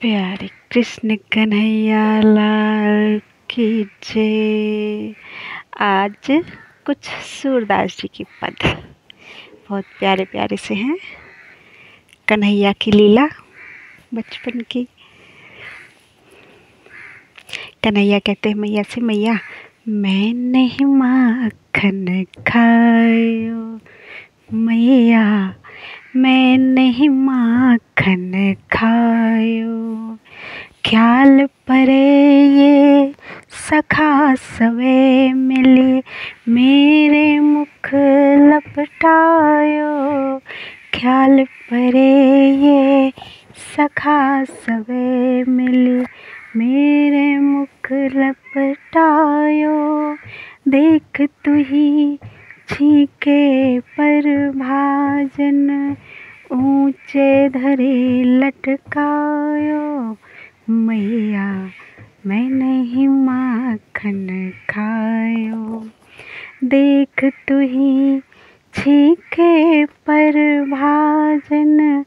प्यारे कृष्ण कन्हैया लाल की जय। आज कुछ सूरदास जी की पद बहुत प्यारे प्यारे से हैं। कन्हैया की लीला बचपन की। कन्हैया कहते हैं मैया से, मैया मैंने माखन खायो, मैया मैंने माखन खायो, ख्याल परे ये सखा सवे मिले, मेरे मुख लपटायो, ख्याल परे ये सखा सवे मिले, मेरे मुख लपटायो, देख तू ही छीके पर भाजन, ऊंचे धरे लटकायो, मैया मैंने माखन खायो, देख तू ही छीके पर भाजन,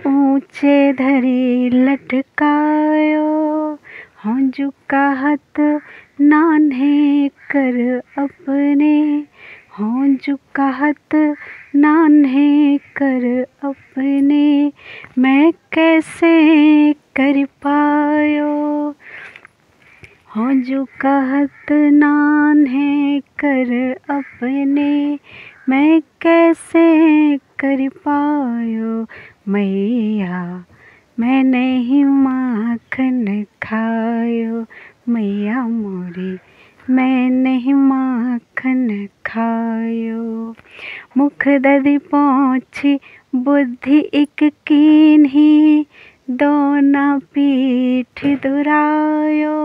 ऊंचे धरे लटकायो, हों जो कहत नान्हे कर अपने, हों जो कहत नान्हे कर अपने, मैं कैसे कर पायो, हों जो कहत नान्हे कर अपने, मैं कैसे कर पायो, मैया मैंने माखन खायो, मैया मोरी मैंने माखन खायो, मुख दधि पहुँची बुद्धि एक कीन्ही, दोना पीठ दुरायो,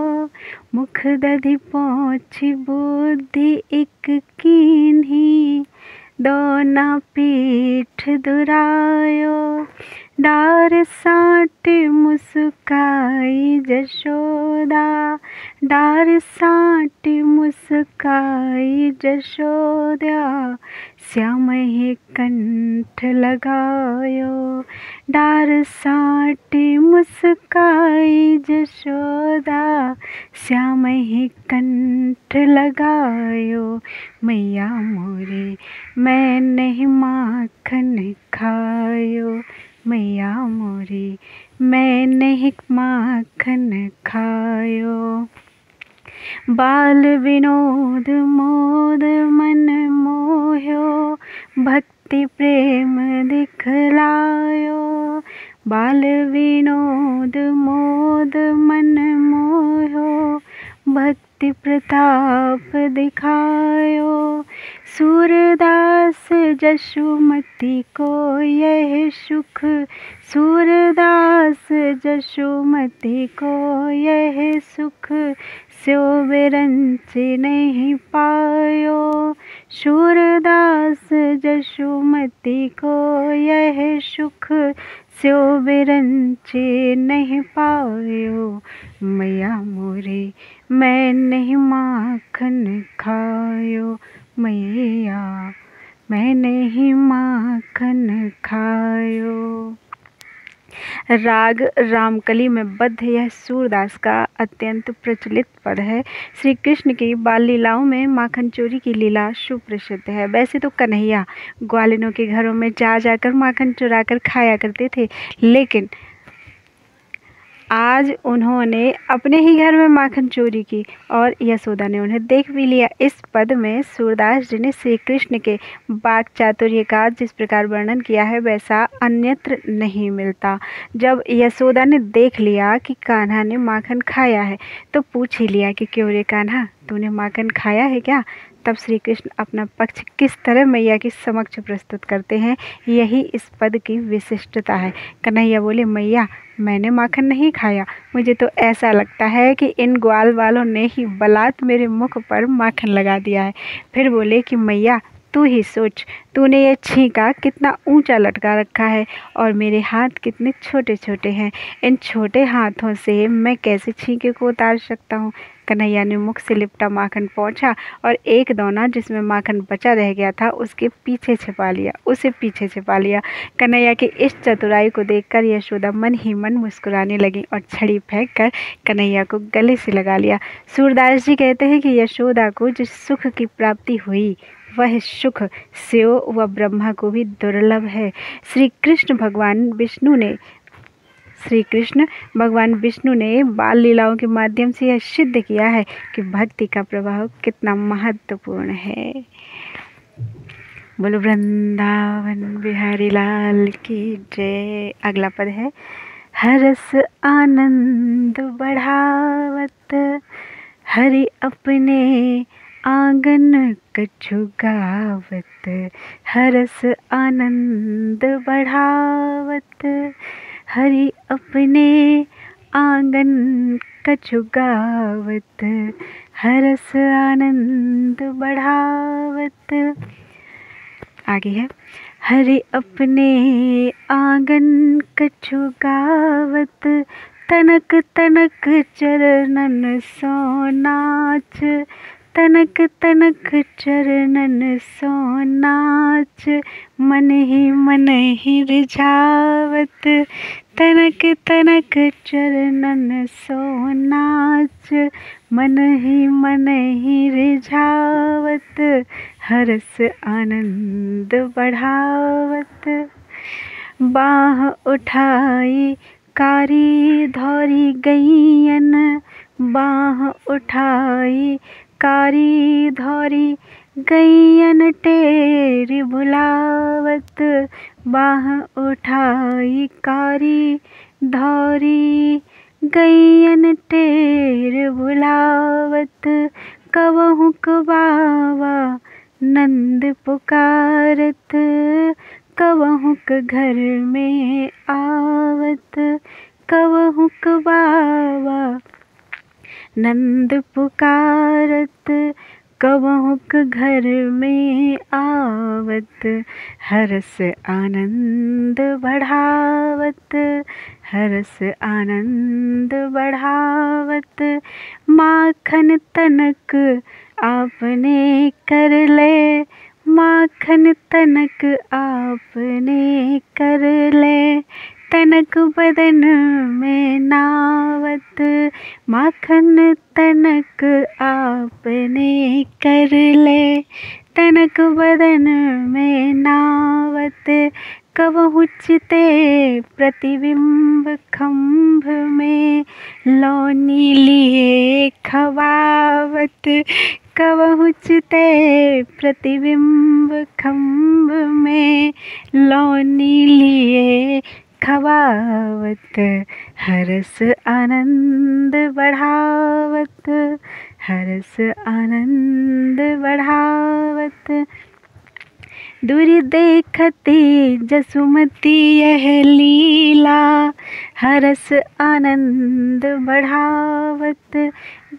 मुख दधि पहुँची बुद्धि एक कीन्ही, दोना पीठ दुरायो, डार साट मुस्काई जशोदा, डार साट मुस्काई जशोदा, श्याम ही कंठ लगायो, डार साट मुस्काई जशोदा, श्याम ही कंठ लगायो, मैया मोरे मैंने माखन खायो, मैया मोरी मैंने माखन खायो, बाल विनोद मोद मन मोह्यो, भक्ति प्रेम दिखलायो, बाल विनोद मोद मन मोह्यो, भक्ति प्रताप दिखायो, सूरदास जशुमती को यह सुख, सूरदास जशुमती को यह सुख, स्यो विरंच नहीं पायो, सूरदास जशुमती को यह सुख, स्यो विरंच नहीं पायो, मैया मोरे मैंने माखन खायो, मैया मैंने माखन खायो। राग रामकली में बद्ध यह सूरदास का अत्यंत प्रचलित पद है। श्री कृष्ण की बाल लीलाओं में माखन चोरी की लीला सुप्रसिद्ध है। वैसे तो कन्हैया ग्वालिनों के घरों में जा जाकर माखन चुरा कर खाया करते थे, लेकिन आज उन्होंने अपने ही घर में माखन चोरी की और यशोदा ने उन्हें देख भी लिया। इस पद में सूरदास जी ने श्री कृष्ण के वाक चातुर्य का जिस प्रकार वर्णन किया है वैसा अन्यत्र नहीं मिलता। जब यशोदा ने देख लिया कि कान्हा ने माखन खाया है तो पूछ ही लिया कि क्यों रे कान्हा, तूने माखन खाया है क्या? तब श्री कृष्ण अपना पक्ष किस तरह मैया के समक्ष प्रस्तुत करते हैं, यही इस पद की विशिष्टता है। कन्हैया बोले, मैया मैंने माखन नहीं खाया, मुझे तो ऐसा लगता है कि इन ग्वाल वालों ने ही बलात् मेरे मुख पर माखन लगा दिया है। फिर बोले कि मैया तू ही सोच, तूने ये छींका कितना ऊंचा लटका रखा है और मेरे हाथ कितने छोटे छोटे हैं, इन छोटे हाथों से मैं कैसे छींके को उतार सकता हूँ। कन्हैया ने मुख से लिपटा माखन पहुँचा और एक दोना जिसमें माखन बचा रह गया था उसे पीछे छिपा लिया। कन्हैया की इस चतुराई को देखकर यशोदा मन ही मन मुस्कुराने लगी और छड़ी फेंक कर कन्हैया को गले से लगा लिया। सूरदास जी कहते हैं कि यशोदा को जिस सुख की प्राप्ति हुई वह सुख शिव व ब्रह्मा को भी दुर्लभ है। श्री कृष्ण भगवान विष्णु ने बाल लीलाओं के माध्यम से यह सिद्ध किया है कि भक्ति का प्रभाव कितना महत्वपूर्ण है। बोलो वृंदावन बिहारी लाल की जय। अगला पद है हरस आनंद बढ़ावत हरि अपने आंगन कछु गावत। हरस आनंद बढ़ावत हरि अपने आंगन कछु गावत। हरस आनंद बढ़ावत। आगे है हरि अपने आंगन कछु गावत तनक तनक चरणन सो नाच। तनक तनक चरणन सो नाच मन ही रिझावत। तनक तनक चरणन सो नाच मन ही रिझावत। हरस आनंद बढ़ावत। बाह उठाई कारी धौरी गैयन। बाह उठाई कारी धौरी गैयन टेरी बुलावत। बाह उठाई कारी धौरी गैयन टेर बुलावत। कबहु बाबा नंद पुकारत कबहु घर में आवत। कबहु बाबा नंद पुकारत कबहु घर में आवत। हरस आनंद बढ़ावत। हरस आनंद बढ़ावत। माखन तनक आपने कर ले। माखन तनक आपने कर ले। तनक बदन में नावत। माखन तनक आपने कर ले। तनक बदन में नावत। कबहु चिते प्रतिबिंब खंभ में लौनी लिए खवावत। कबहु चिते प्रतिबिंब खंभ में लौनी लिए खवावत। हरस आनंद बढ़ावत। हरस आनंद बढ़ावत। दूरी देखती जसुमती यह लीला। हरस आनंद बढ़ावत।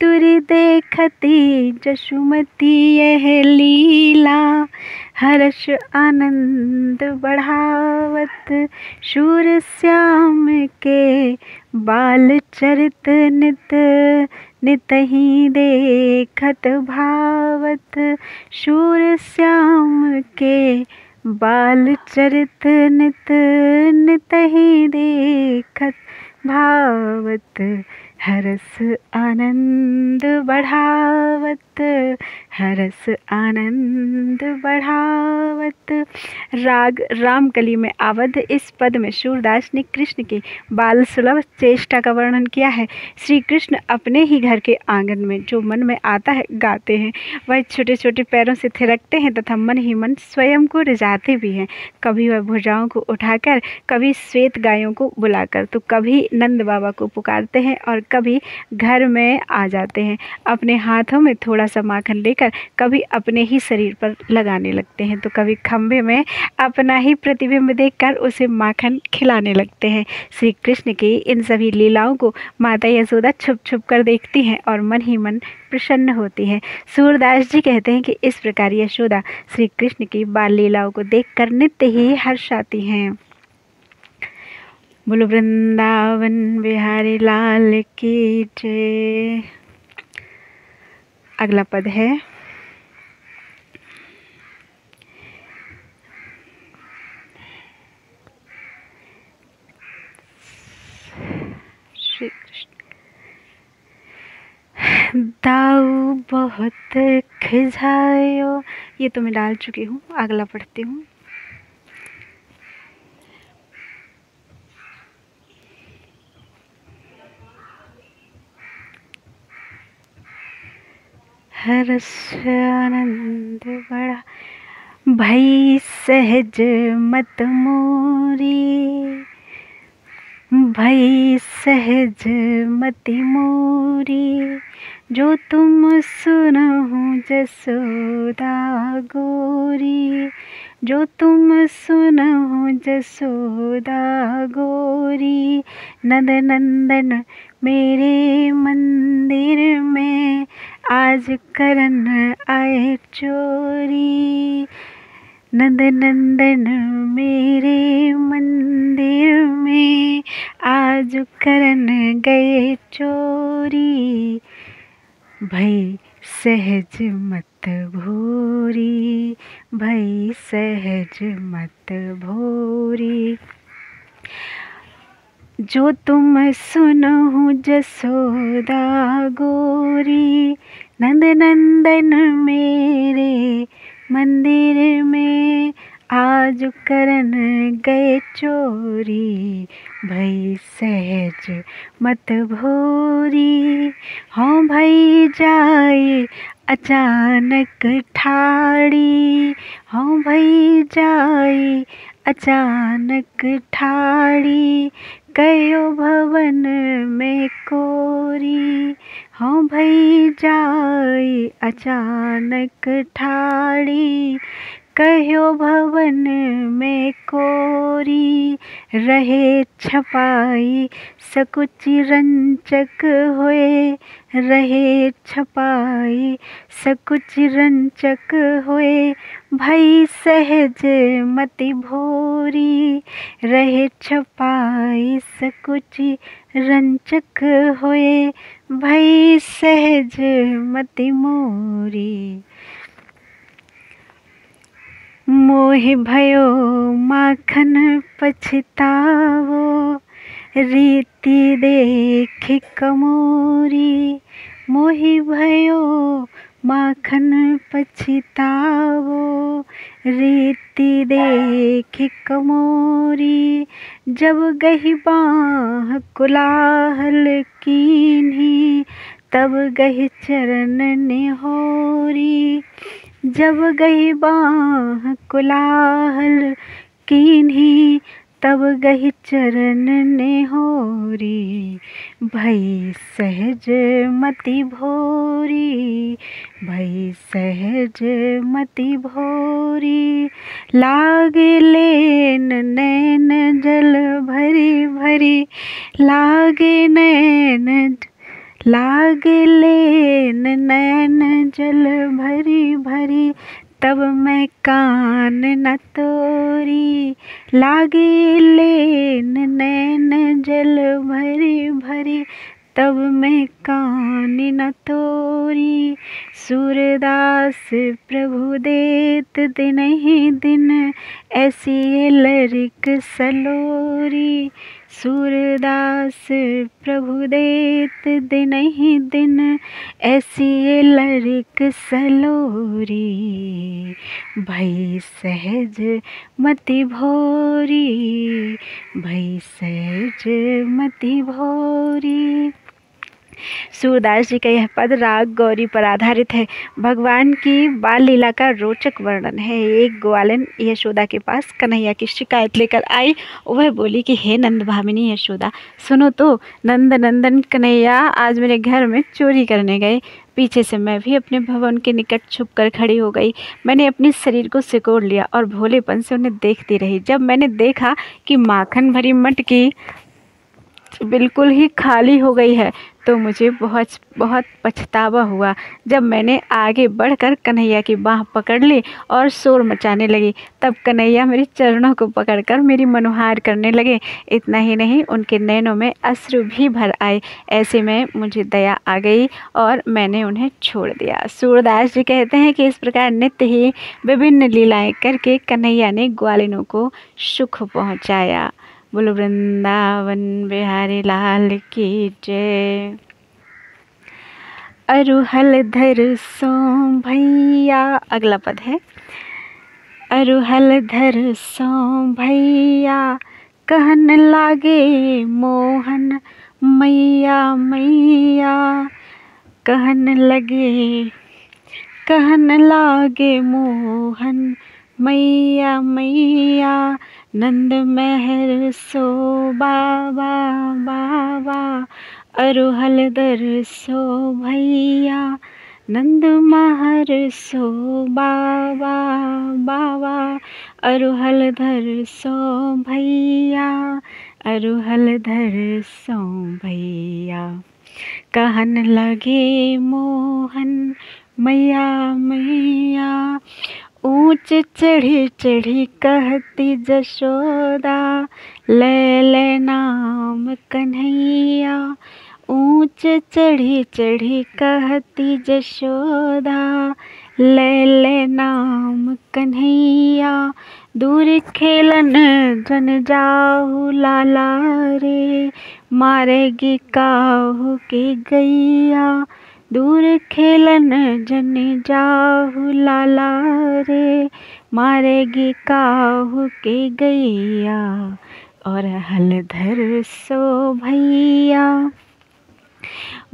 दूरी देखती जसुमती यह लीला। हर्ष आनंद बढ़ावत। शूर श्याम के बाल चरित नित नित ही देखत भावत। शूर श्याम के बाल चरित नित नित ही देखत भावत। हरस आनंद बढ़ावत। हरस आनंद बढ़ावत। राग रामकली में आबद्ध इस पद में सूरदास ने कृष्ण की बाल सुलभ चेष्टा का वर्णन किया है। श्री कृष्ण अपने ही घर के आंगन में जो मन में आता है गाते हैं। वह छोटे छोटे पैरों से थिरकते हैं तथा मन ही मन स्वयं को रिझाते भी हैं। कभी वह भुजाओं को उठाकर, कभी श्वेत गायों को बुलाकर, तो कभी नंद बाबा को पुकारते हैं और कभी घर में आ जाते हैं। अपने हाथों में थोड़ा सा माखन लेकर कभी अपने ही शरीर पर लगाने लगते हैं, तो कभी खंभे में अपना ही प्रतिबिंब देखकर उसे माखन खिलाने लगते हैं। श्री कृष्ण की इन सभी लीलाओं को माता यशोदा छुप छुप कर देखती हैं और मन ही मन प्रसन्न होती है। सूरदास जी कहते हैं कि इस प्रकार यशोदा श्री कृष्ण की बाल लीलाओं को देखकर नित्य ही हर्षाती हैं। बोलो वृंदावन बिहारी लाल की जय। अगला पद है श्री कृष्ण। दाऊ बहुत खिजायो, ये तो मैं डाल चुकी हूँ, अगला पढ़ती हूँ। हर्ष आनंद बड़ा भई सहज मत मोरी, भई सहज मति मोरी। जो तुम सुनहु जसोदा गोरी, जो तुम सुनहु जसोदा गोरी। नंद नंदन मेरे मंदिर में आज करन आए चोरी। नंद नंदन मेरे मंदिर में आज करन गए चोरी। भई सहज मत भोरी, भई सहज मत भोरी। जो तुम सुनहु जसोदा गोरी। नंद नंदन मेरे मंदिर में आज करन गए चोरी। भई सहज मत भोरी। हाँ भई जाए अचानक ठाड़ी, हाँ भई जाए अचानक ठाड़ी। कयो भवन में कोरी, हाँ भई जाए अचानक ठाड़ी। कहो भवन में कोरी। रहे छपाई सकुचि रंचक होए, रहे छपाई सकुचि रंचक होए। भई सहज मति भोरी। रहे छपाई सकुचि रंचक होए। भई सहज मति मोरी। मोहि भयो माखन पछतावो, रीति देखि कमोरी। मोहि भयो माखन पछतावो, रीति देखि कमोरी। जब गही बाँह कुलाहल कीन्ही, तब गही चरण निहोरी। जब गही बाँह कुलाहल कीन्ही, तब गही चरण निहोरी। भई सहज मति भोरी, भई सहज मति भोरी। लागे लेन नैन जल भरी भरी, लागे नैन लागे लेन नैन जल भरी भरी। तब मैं कान न तोरी। लागे लेन नैन जल भरी भरी, तब मैं कान न तोरी। सूरदास प्रभु देत दिन ही दिन, ऐसी लरिक सलोरी। सूरदास प्रभु देत दिन ही दिन, ऐसी लरिक सलोरी। भई सहज मति भोरी, भई सहज मति भोरी। सूरदास जी का यह पद राग गौरी पर आधारित है। भगवान की बाल लीला का रोचक वर्णन है। एक ग्वालन यशोदा के पास कन्हैया की शिकायत लेकर आई। वह बोली कि हे नंद भामिनी यशोदा, सुनो तो, नंद नंदन कन्हैया आज मेरे घर में चोरी करने गए। पीछे से मैं भी अपने भवन के निकट छुप कर खड़ी हो गई। मैंने अपने शरीर को सिकोड़ लिया और भोलेपन से उन्हें देखती रही। जब मैंने देखा कि माखन भरी मटकी बिल्कुल ही खाली हो गई है। तो मुझे बहुत बहुत पछतावा हुआ जब मैंने आगे बढ़कर कन्हैया की बाँह पकड़ ली और शोर मचाने लगी। तब कन्हैया मेरे चरणों को पकड़कर मेरी मनुहार करने लगे। इतना ही नहीं, उनके नैनों में अश्रु भी भर आए। ऐसे में मुझे दया आ गई और मैंने उन्हें छोड़ दिया। सूरदास जी कहते हैं कि इस प्रकार नित्य ही विभिन्न लीलाएं करके कन्हैया ने ग्वालिनों को सुख पहुँचाया। बोलो वृंदावन बिहारी लाल की जय। अरुहल धर सो भैया, अगला पद है। अरुहल धर सो भैया, कहन लागे मोहन मैया मैया, कहन लागे मोहन मैया मैया, नंद महर सो बाबा बाबा, अरुहल दर सो भैया, नंद महर सो बाबा बाबा, अरुहल धर सो भैया, अरुहल धर सो भैया, कहन लगे मोहन मैया मैया, ऊंच चढ़ी चढ़ी कहती जशोदा, ले ले नाम कन्हैया, ऊंच चढ़ी चढ़ी कहती जशोदा, ले ले नाम कन्हैया, दूर खेलन जन जाहु लाला रे, मारेगी काहू की गैया, दूर खेलन जन जाहु लाला रे, मारेगी काहू की गैया, और हल धर सो भैया,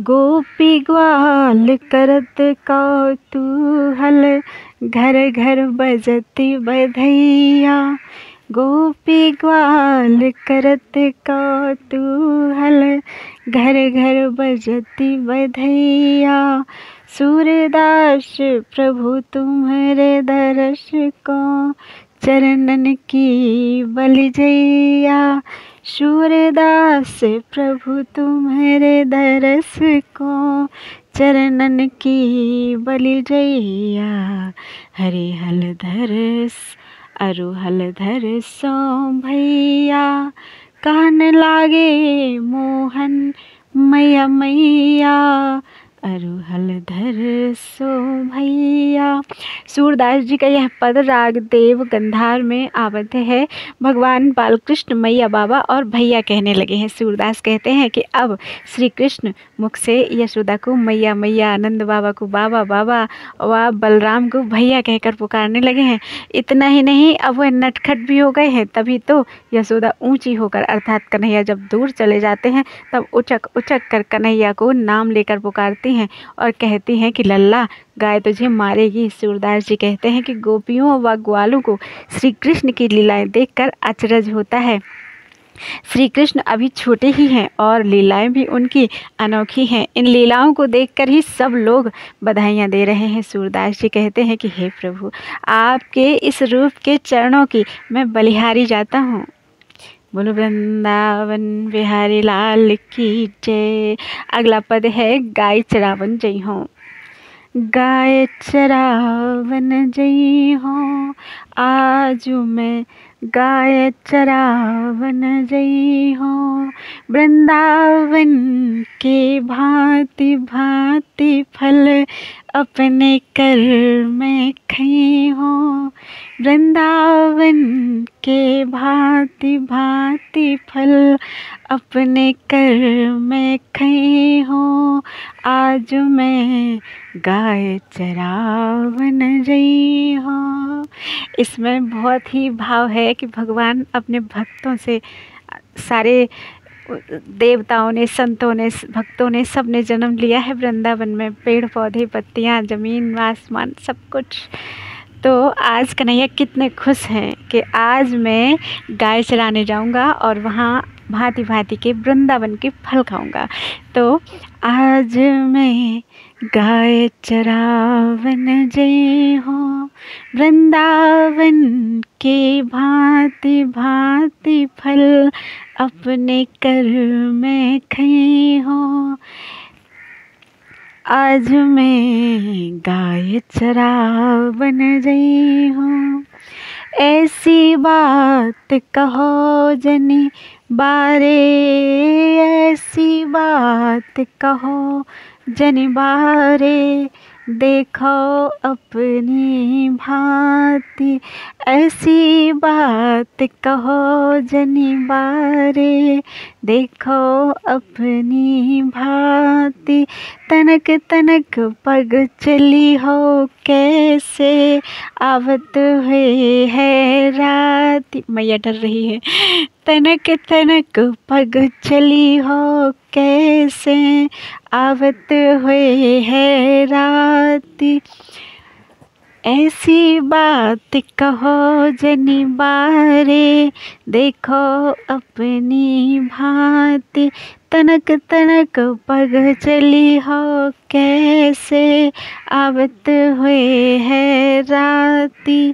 गोपी ग्वाल करत कौतूहल, घर घर बजती बधैया, गोपी ग्वाल करत कौतूहल, घर घर बजती बधैया, सूरदास प्रभु तुम्हारे दर्श को, चरणन की बलिजैया, सूरदास प्रभु तुम्हारे दरस को, चरणन की बलिजैया, हरि हल धरस अरुहल धर सो भैया, कान लागे मोहन मैया मैया, अरुहल धर सो भैया। सूरदास जी का यह पद राग देव गंधार में आबद्ध है। भगवान बालकृष्ण मैया बाबा और भैया कहने लगे हैं। सूरदास कहते हैं कि अब श्री कृष्ण मुख से यशोदा को मैया मैया, आनंद बाबा को बाबा बाबा व बलराम को भैया कहकर पुकारने लगे हैं। इतना ही नहीं, अब वह नटखट भी हो गए हैं। तभी तो यशोदा ऊंची होकर अर्थात कन्हैया जब दूर चले जाते हैं तब उचक उचक कर कन्हैया को नाम लेकर पुकारती हैं और कहती हैं कि लल्ला, गाय तुझे मारेगी। सूरदास जी कहते हैं कि गोपियों व ग्वालों को श्री कृष्ण की लीलाएं देखकर अचरज होता है। श्री कृष्ण अभी छोटे ही हैं और लीलाएं भी उनकी अनोखी हैं। इन लीलाओं को देखकर ही सब लोग बधाइयाँ दे रहे हैं। सूरदास जी कहते हैं कि हे प्रभु, आपके इस रूप के चरणों की मैं बलिहारी जाता हूँ। बोलो वृंदावन बिहारी लाल की जय। अगला पद है गाय चरावन जय हो। गाय चरावन जय हो, आजू मैं गाय चरावन जय हो। वृंदावन के भांति भांति फल अपने कर में खई हो। वृंदावन के भांति भांति फल अपने कर में खई हो। आज मैं गाय चरावन जई हो। इसमें बहुत ही भाव है कि भगवान अपने भक्तों से, सारे देवताओं ने, संतों ने, भक्तों ने, सब ने जन्म लिया है वृंदावन में। पेड़ पौधे, पत्तियाँ, ज़मीन, आसमान, सब कुछ तो आज कन्हैया कितने खुश हैं कि आज मैं गाय चराने जाऊंगा और वहाँ भांति भांति के वृंदावन के फल खाऊंगा। तो आज मैं गाय चरावन जई हो, वृंदावन के भांति भांति फल अपने कर में खई हो। आज मैं गाय चरावन जई हूँ, ऐसी बात कहो जनी बारे, ऐसी बात कहो जनी बारे, देखो अपनी भांति, ऐसी बात कहो जनी बारे, देखो अपनी भांति। तनक तनक पग चली हो कैसे, आवत हुए है रात। मैया डर रही है। तनक तनक पग चली हो कैसे, आवत हुए है रात। ऐसी बात कहो जनी बारे, देखो अपनी भांति। तनक तनक पग चली हो कैसे, आवत हुए है राती।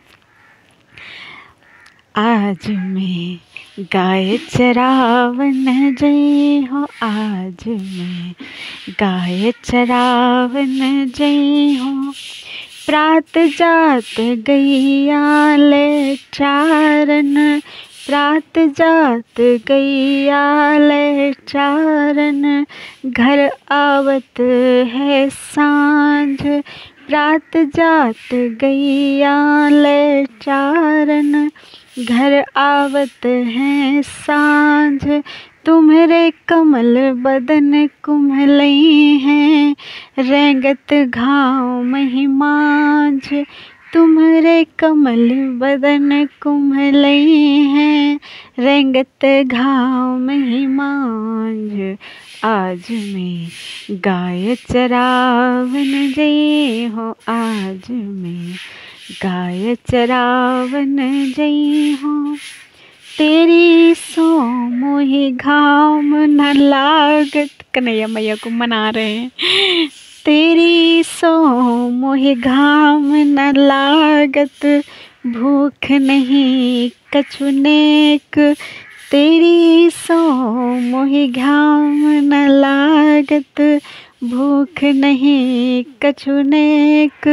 आज मैं गाय चरावन जई हो, आज मैं गाय चरावन जई हो। प्रात जात गैया ले चारन, प्रात जात गैया ले चारन, घर आवत है सांझ। प्रात जात गैया ले चारन, घर आवत है सांझ। तुम्हारे कमल बदन कुम्हलई हैं, रेंगत घाव महिमांझ। तुम्हारे कमल बदन कुम्हलई हैं, रेंगत घाव महिमांझ। आज मैं गाय चरावन जई हो, आज मैं गाय चरावन जई हो। तेरी सो मोहि घाम न लागत, कन्हैया मैया को मना रहे हैं। तेरी सो मोहि घाम न लागत, भूख नहीं कछु नेक। तेरी सो मोहि घाम न लागत, भूख नहीं कछु नेक।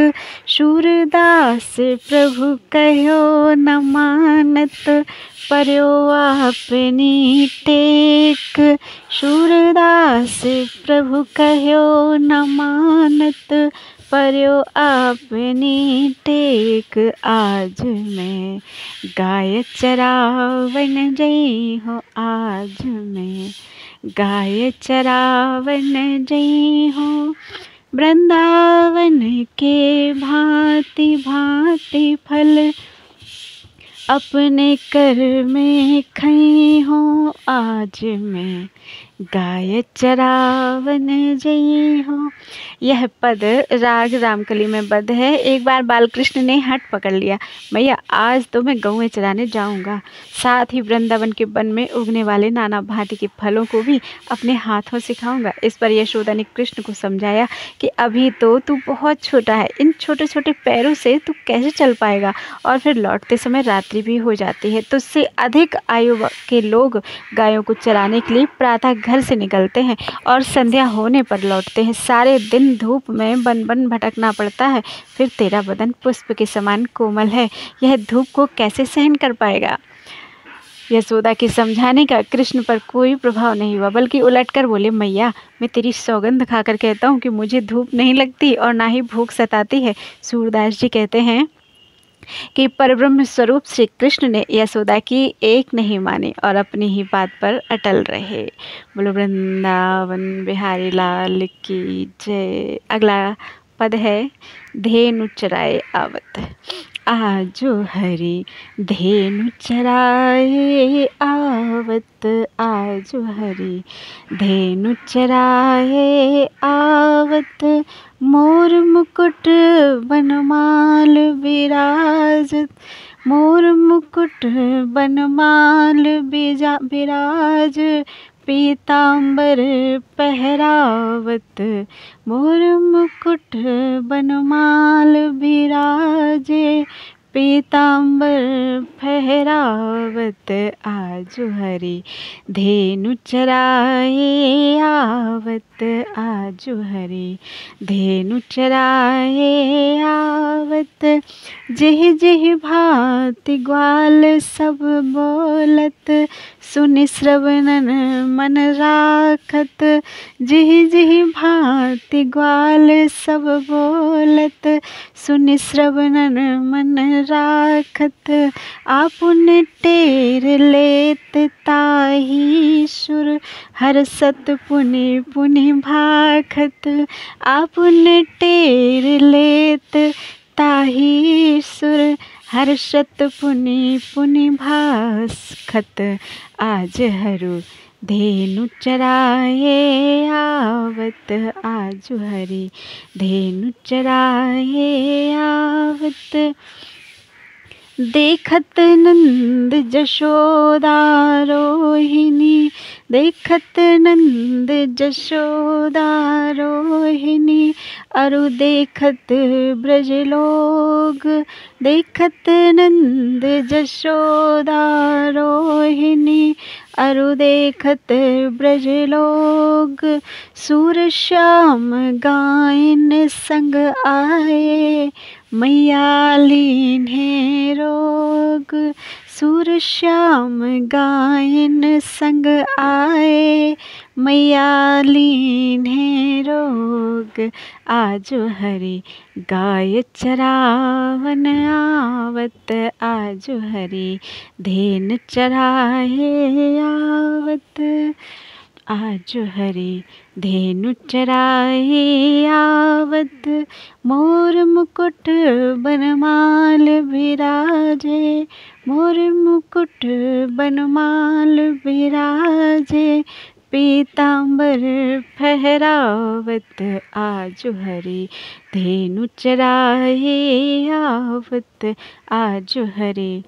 सूरदास प्रभु कहो न मानत, पर्यो अपनी टेक। सूरदास प्रभु कहो न मानत, पर्यो अपनी टेक। आज मैं गाय चरावन जई हो, आज मैं गाय चरावन जई हो। वृंदावन के भांति भांति फल अपने कर में खई हो, आज मैं गाय चरावन जई हो। यह पद राग रामकली में बद्ध है। एक बार बालकृष्ण ने हट पकड़ लिया, भैया आज तो मैं गौएं चराने जाऊंगा, साथ ही वृंदावन के वन में उगने वाले नाना भांति के फलों को भी अपने हाथों से खाऊंगा। इस पर यशोदा ने कृष्ण को समझाया कि अभी तो तू बहुत छोटा है, इन छोटे छोटे पैरों से तू कैसे चल पाएगा, और फिर लौटते समय रात्रि भी हो जाती है। तुझसे अधिक आयु के लोग गायों को चराने के लिए प्रातः घर से निकलते हैं और संध्या होने पर लौटते हैं। सारे दिन धूप में बन बन भटकना पड़ता है। फिर तेरा बदन पुष्प के समान कोमल है, यह धूप को कैसे सहन कर पाएगा। यशोदा के समझाने का कृष्ण पर कोई प्रभाव नहीं हुआ, बल्कि उलटकर बोले, मैया मैं तेरी सौगंध खाकर कहता हूँ कि मुझे धूप नहीं लगती और ना ही भूख सताती है। सूरदास जी कहते हैं कि परब्रह्म स्वरूप श्री कृष्ण ने यशोदा की एक नहीं मानी और अपनी ही बात पर अटल रहे। बोलो वृंदावन बिहारी लाल की जय। अगला पद है धेनु चराए आवत। आजो हरि धेनु चराए आवत, आजो हरि धेनु चराए आवत, मोर मुकुट बनमाल विराजत, मोर मुकुट बनमाल विराज, पीताम्बर पहरावत, मोर मुकुट बनमाल विराजे, पीताम्बर फहरावत, आजो हरि धेनु चराए आवत, आजो हरि धेनु चराए आवत, जेह जेह भांति ग्वाल सब बोलत, सुनि श्रवणन मन राखत, जेह जेह भांति ग्वाल सब बोलत, सुनि श्रवणन मन राखत, आपुन टेर लेत ताहि सुर, हरसत पुनि पुनि भाखत, आपुन टेर लेत ताहि सुर, हर्षत पुनि पुनि भास्खत, आज हरु धेनु चराए आवत, आजो हरि धेनु चराए आवत, देखत नंद जशोदा रोहिणी, देखत नंद जशोदा रोहिणी, अरु देखत ब्रज लोग, देखत नंद जशोदा रोहिणी, अरु देखत ब्रज लोग, सूर श्याम गायन संग आए, मैया लीन्हे रोग, सूर श्याम गायन संग आए, मैया लीन्हे रोग, आजो हरि गाय चरावन आवत, आजो हरि धेनु चराए आवत, आजो हरि धेनु चराए आवत, मोर मुकुट बनमाल विराजे, मोर मुकुट बनमाल विराजे, पीताम्बर फहरावत, आजो हरि धेनु चराए आवत, आजो हरि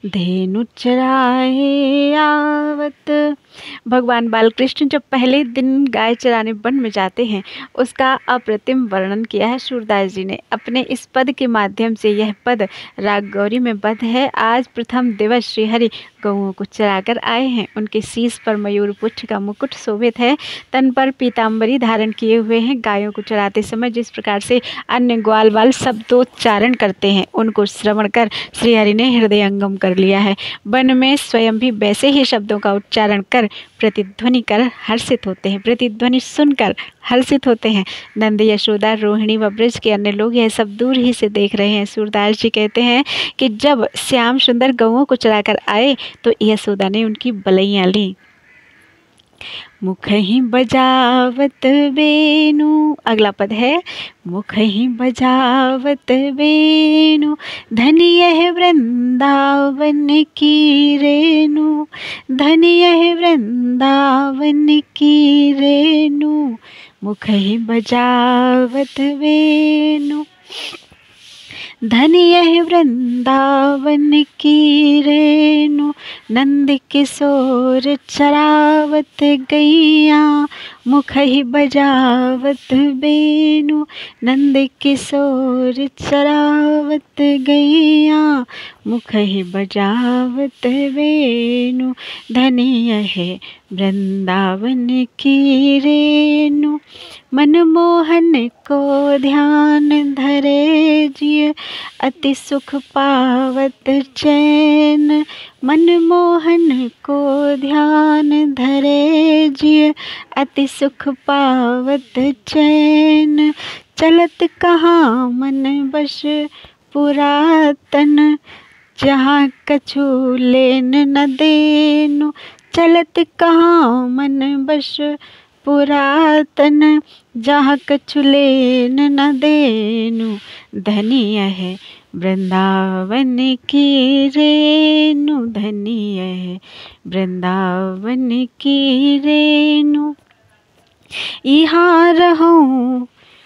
धेनु चराए आवत। भगवान बालकृष्ण जब पहले दिन गाय चराने वन में जाते हैं उसका अप्रतिम वर्णन किया है सूरदास जी ने अपने इस पद के माध्यम से। यह पद राग गौरी में बद्ध है। आज प्रथम दिवस श्रीहरि गौओं को चराकर आए हैं। उनके शीश पर मयूर पुच्छ का मुकुट शोभित है, तन पर पीताम्बरी धारण किए हुए हैं। गायों को चराते समय जिस प्रकार से अन्य ग्वाल वाल शब्दोच्चारण करते हैं उनको श्रवण कर श्रीहरि ने हृदयंगम कर लिया है। वन में स्वयं भी वैसे ही शब्दों का उच्चारण कर प्रतिध्वनि कर हर्षित होते हैं, प्रतिध्वनि सुनकर हर्षित होते हैं। नंद, यशोदा, रोहिणी व ब्रज के अन्य लोग यह सब दूर ही से देख रहे हैं। सूरदास जी कहते हैं कि जब श्याम सुंदर गौओं को चराकर आए तो यशोदा ने उनकी बलैयां ली। मुख ही बजावत वेणु, अगला पद है मुख ही बजावत वेणु, धनी यह वृंदावन की रेणु, धनी यह वृंदावन की रेणु, मुख ही बजावत वेणु, धनी यह वृंदावन की रेणु, नंद किशोर चरावत गैया, मुख ही बजावत वेणु, नंद किशोर चरावत गैया, मुख ही बजावत वेणु, धनी यह वृंदावन की रेणु, मनमोहन को ध्यान धरे जिय, अति सुख पावत चैन, मनमोहन को ध्यान धरे जिय, अति सुख पावत चैन, चलत कहाँ मन बस पुरातन, जहाँ कछु लेन न देनु, चलत कहाँ मन बस पुरातन, जहाँ कछु लेन न देनु, धनी है वृंदावन की रेणु धन्य है, वृंदावन की रेणु। यहाँ रहूं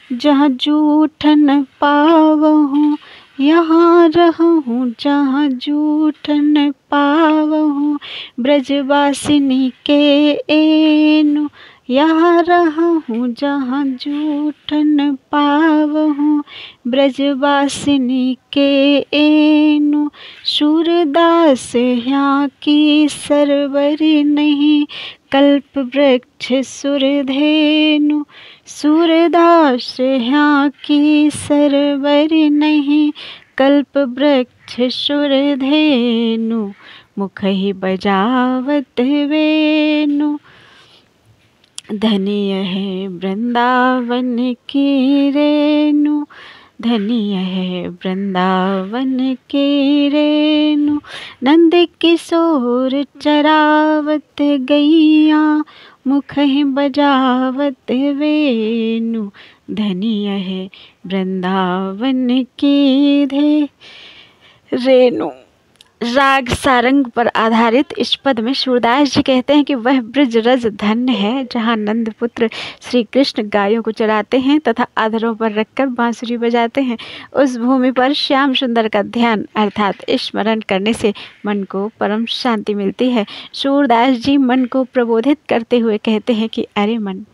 जहाँ जूठ न पावहूँ, यहाँ रहूं जहाँ जूठ न पावहूँ। ब्रजवासिनी के एनु, यहाँ रहूं जहाँ जूठ न पावहूँ। ब्रजवासिनी के एनु, सूरदास यहाँ की सरवरी नहीं, कल्प वृक्ष सुरधेनु। सूरदास यहाँ की सरवरी नहीं, कल्प वृक्ष सुरधेनु। मुख ही बजावत वेणु, धन्य है वृंदावन की रेणु, धन्य है वृंदावन की रेणु। नंद किशोर चरावत गैया, मुख ही बजावत वेणु, धन्य है वृंदावन की रेणु। राग सारंग पर आधारित इस पद में सूरदास जी कहते हैं कि वह ब्रज रज धन्य है जहाँ नंद पुत्र श्री कृष्ण गायों को चराते हैं तथा आधरों पर रखकर बांसुरी बजाते हैं। उस भूमि पर श्याम सुंदर का ध्यान अर्थात स्मरण करने से मन को परम शांति मिलती है। सूरदास जी मन को प्रबोधित करते हुए कहते हैं कि अरे मन,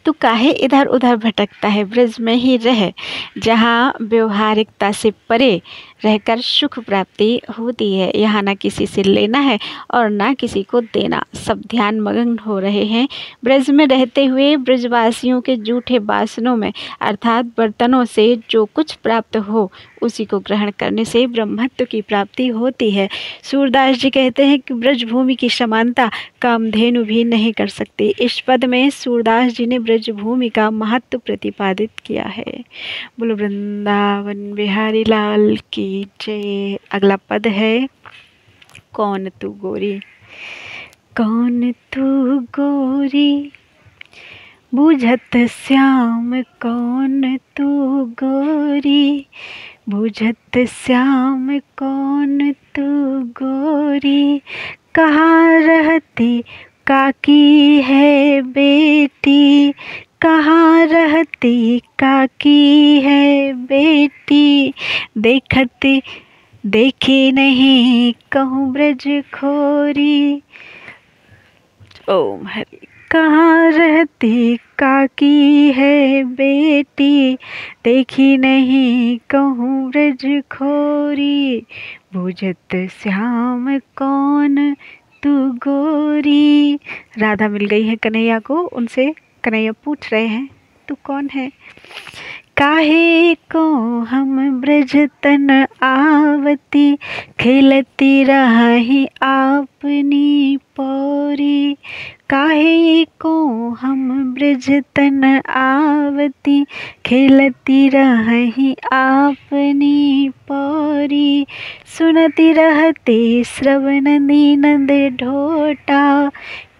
तू काहे इधर उधर भटकता है, ब्रज में ही रह जहाँ व्यवहारिकता से परे रहकर सुख प्राप्ति होती है। यहाँ ना किसी से लेना है और ना किसी को देना, सब ध्यान मग्न हो रहे हैं। ब्रज में रहते हुए ब्रजवासियों के जूठे वासनों में अर्थात बर्तनों से जो कुछ प्राप्त हो उसी को ग्रहण करने से ब्रह्मत्व की प्राप्ति होती है। सूरदास जी कहते हैं कि ब्रजभूमि की समानता कामधेनु भी नहीं कर सकती। इस पद में सूरदास जी ने ब्रजभूमि का महत्व प्रतिपादित किया है। बोलो वृंदावन बिहारी लाल की जय। अगला पद है कौन तू गोरी, कौन तू गोरी बुझत श्याम, कौन तू गोरी बुझत श्याम, कौन तू गोरी। कहाँ रहती काकी है बेटी, कहाँ रहती काकी है बेटी। देखती देखी नहीं कहूँ ब्रज खोरी। ओम हरि। कहाँ रहती काकी है बेटी, देखी नहीं कहूँ ब्रज खोरी। बुझत श्याम कौन तू गोरी। राधा मिल गई है कन्हैया को, उनसे कन्हैया पूछ रहे हैं तू कौन है। काहे को हम ब्रज तन आवती, खेलती रही आपनी पौरी। काहे को हम ब्रज तन आवती, खेलती रही आपनी पौरी। सुनती रहते श्रवण नंद ढोटा,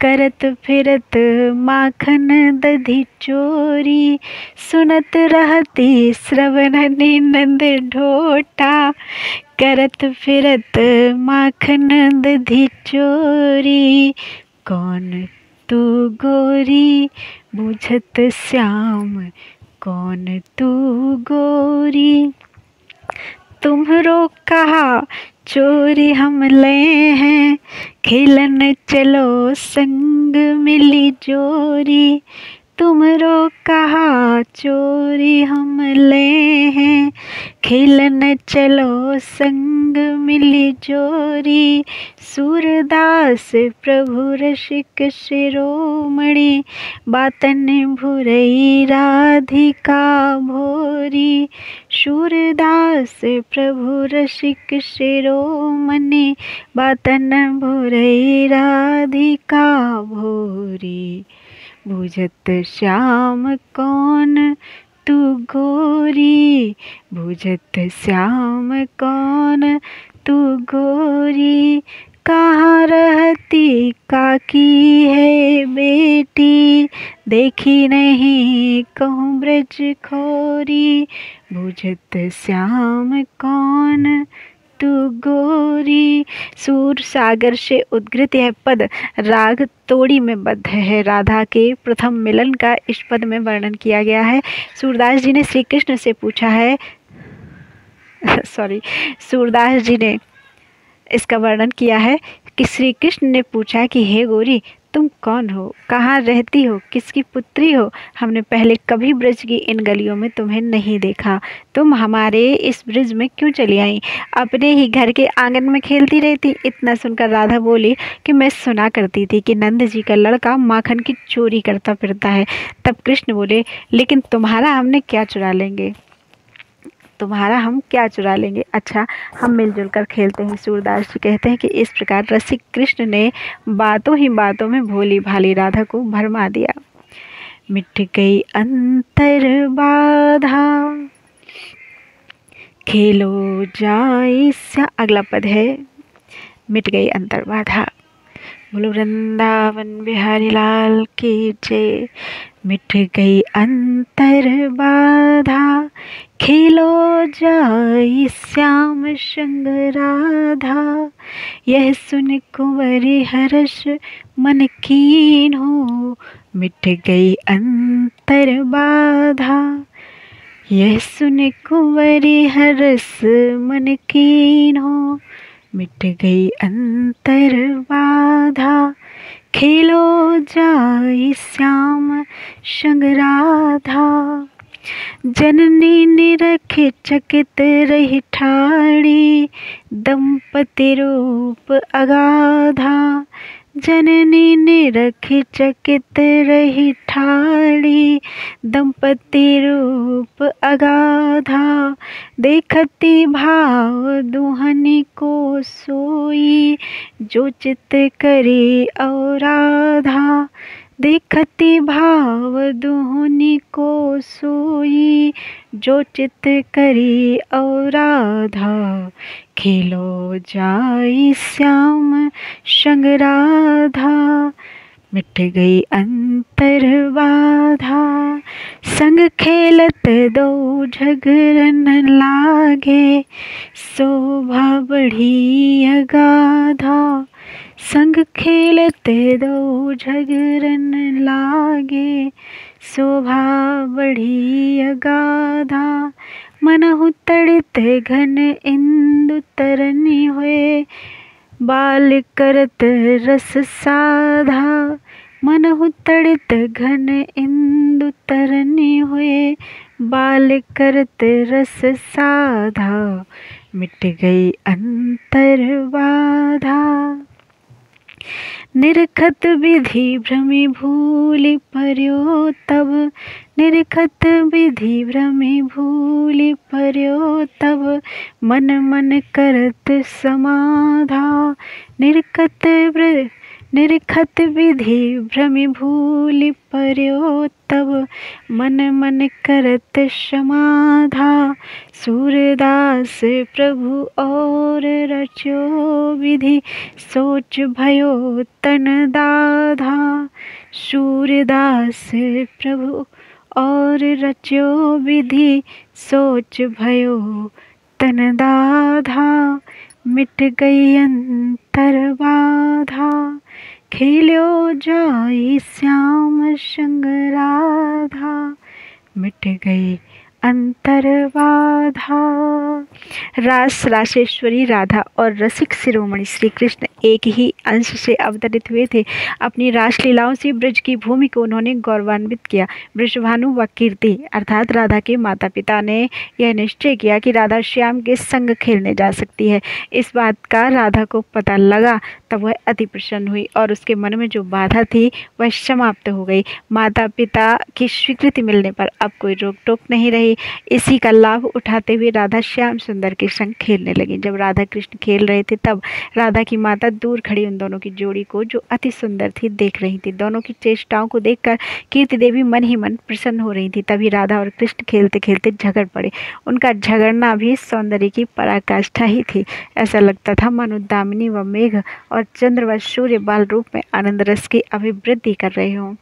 करत फिरत माखन दधी चोरी। सुनत रहती श्रवण नंद ढोटा, करत फिरत माखन दधी चोरी। कौन तू गोरी बुझत श्याम, कौन तू गोरी। तुम्हरो कहा चोरी हम ले हैं, खेलन चलो संग मिली जोरी। तुमरो कहा चोरी हम ले हैं, खेलन चलो संग मिली जोरी। सूरदास प्रभु रसिक शिरोमणि, बातन भुरई राधिका भोरी। सूरदास प्रभु रसिक शिरोमणि, बातन भुरई राधिका भोरी। बुझत श्याम कौन तू गोरी, बुझत श्याम कौन तू गोरी। कहाँ रहती काकी है बेटी, देखी नहीं कहूँ ब्रज खोरी, बुझत श्याम कौन तू गोरी। सूर सागर से उद्गृत यह पद राग तोड़ी में बद्ध है। राधा के प्रथम मिलन का इस पद में वर्णन किया गया है। सूरदास जी ने श्री कृष्ण से पूछा है सूरदास जी ने इसका वर्णन किया है कि श्री कृष्ण ने पूछा कि हे गोरी, तुम कौन हो, कहाँ रहती हो, किसकी पुत्री हो? हमने पहले कभी ब्रज की इन गलियों में तुम्हें नहीं देखा। तुम हमारे इस ब्रज में क्यों चली आई? अपने ही घर के आंगन में खेलती रहती। इतना सुनकर राधा बोली कि मैं सुना करती थी कि नंद जी का लड़का माखन की चोरी करता फिरता है। तब कृष्ण बोले, लेकिन तुम्हारा हमने क्या चुरा लेंगे, तुम्हारा हम क्या चुरा लेंगे? अच्छा, हम मिलजुल कर खेलते हैं। सूरदास जी कहते हैं कि इस प्रकार रसिक कृष्ण ने बातों ही बातों में भोली भाली राधा को भरमा दिया। मिट गई अंतर बाधा, खेलो जाए सा, अगला पद है मिट गई अंतर बाधा। बोलो वृंदावन बिहारी लाल की जय। मिट गई अंतर बाधा, खेलो जाई श्याम संग राधा। यह सुन कुंवरी हर्ष मन कीन हो, मिट गई अंतर बाधा। यह सुन कुंवरी हर्ष मन कीन हो, मिट गई अंतर बाधा। खेलो जाई श्याम संग राधा। जननी निरखे चकित रही ठाड़ी, दंपति रूप अगाधा। जननी निरखे चकित रही ठाड़ी, दंपति रूप अगाधा। देखती भाव दुहनी को सोई, जो चित करे और राधा। देखती भाव दुहनी को सोई, जो चित करी और राधा। खेलो जाई श्याम संग राधा, मिट गई अंतर बाधा। संग खेलत दो झगरन लागे, शोभा बढ़ी अगाधा। संग खेलते दो झगरन लागे, शोभा बढ़ी अगाधा। मनहु तड़ित घन इंदु तरनी हुए, बाल करत रस साधा। मनहु तड़ित घन इंदु तरनी हुए, बाल करत रस साधा। मिट गई अंतर बाधा। निरखत विधि भ्रमि भूलि पर्यो तब, निरखत विधि भ्रमि भूलि पर्यो तब। मन मन करत समाधा। निरखत विधि भ्रमि भूलि पर्यो तब। मन मन करत समाधा। सूरदास प्रभु और रचो विधि, सोच भयो तन दाधा। सूरदास प्रभु और रचो विधि, सोच भयो तन दाधा। मिट गई अंतर बाधा, खेलो जाई श्याम संग राधा। मिट गई अंतर बाधा। रास रासेश्वरी राधा और रसिक शिरोमणि श्री कृष्ण एक ही अंश से अवतरित हुए थे। अपनी रासलीलाओं से ब्रज की भूमि को उन्होंने गौरवान्वित किया। ब्रजभानु व कीर्ति अर्थात राधा के माता पिता ने यह निश्चय किया कि राधा श्याम के संग खेलने जा सकती है। इस बात का राधा को पता लगा तब वह अति प्रसन्न हुई और उसके मन में जो बाधा थी वह समाप्त हो गई। माता पिता की स्वीकृति मिलने पर अब कोई रोक टोक नहीं रही। इसी का लाभ उठाते हुए राधा श्याम सुंदर के संग खेलने लगी। जब राधा कृष्ण खेल रहे थे तब राधा की माता दूर खड़ी उन दोनों की जोड़ी को, जो अति सुंदर थी, देख रही थी। दोनों की चेष्टाओं को देखकर कीर्ति देवी मन ही मन प्रसन्न हो रही थी। तभी राधा और कृष्ण खेलते खेलते झगड़ पड़े। उनका झगड़ना भी सौंदर्य की पराकाष्ठा ही थी। ऐसा लगता था मानो दामिनी व मेघ और चंद्र व सूर्य बाल रूप में आनंद रस की अभिवृद्धि कर रहे हों।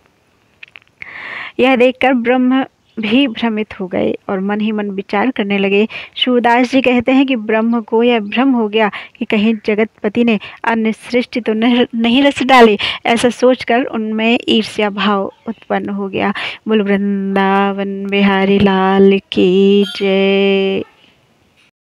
यह देखकर ब्रह्म भी भ्रमित हो गए और मन ही मन विचार करने लगे। सूरदास जी कहते हैं कि ब्रह्म को यह भ्रम हो गया कि कहीं जगतपति ने अन्य सृष्टि तो नहीं रच डाली। ऐसा सोचकर उनमें ईर्ष्या भाव उत्पन्न हो गया। बोल वृंदावन बिहारी लाल की जय।